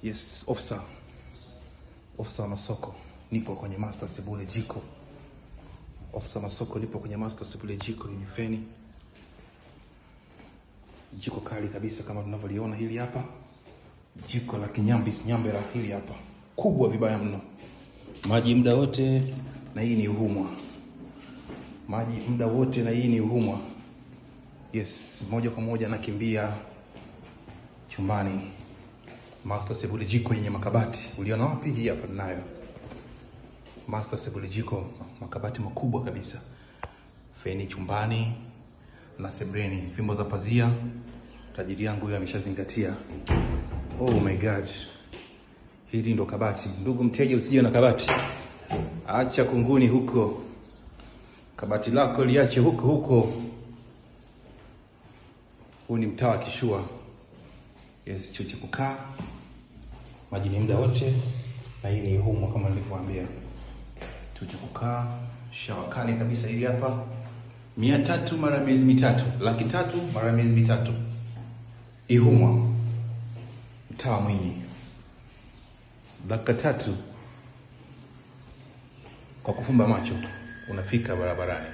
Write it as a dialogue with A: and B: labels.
A: Yes, officer Masoko, niko kwenye Master Sebule jiko. Officer Masoko, nipo kwenye Master Sebule jiko yenye feni. Jiko kali kabisa kama tunavyoliona hili hapa. Jiko la Kinyambis Nyambera hili hapa. Kubwa vibaya mno. Maji muda wote na hii ni uhumwa. Maji muda wote na hii ni uhumwa. Yes, moja kwa moja nakimbia chumbani. Master Sebule jiko yenye makabati. Uliona wapi? Hii hapa nayo. Master Sebule jiko, makabati makubwa kabisa. Feni chumbani na sebreni, fimbo za pazia. Tajiri yangu huyo ameshazingatia. Oh my god. Hili ndo kabati. Ndugu mteja, usije na kabati. Acha kunguni huko. Kabati lako liache huko. Huu ni mtaa wa Kishua. Yes, chuo cha kukaa. Maji ni muda wote na hii ni humo kama nilivyowaambia. Chuo cha kukaa, shawakani kabisa hili hapa. 300 mara miezi mitatu, 300,000 mara miezi mitatu. Ihumwa. Mtaa Mwinyi. Dakika 3 kwa kufumba macho unafika barabarani.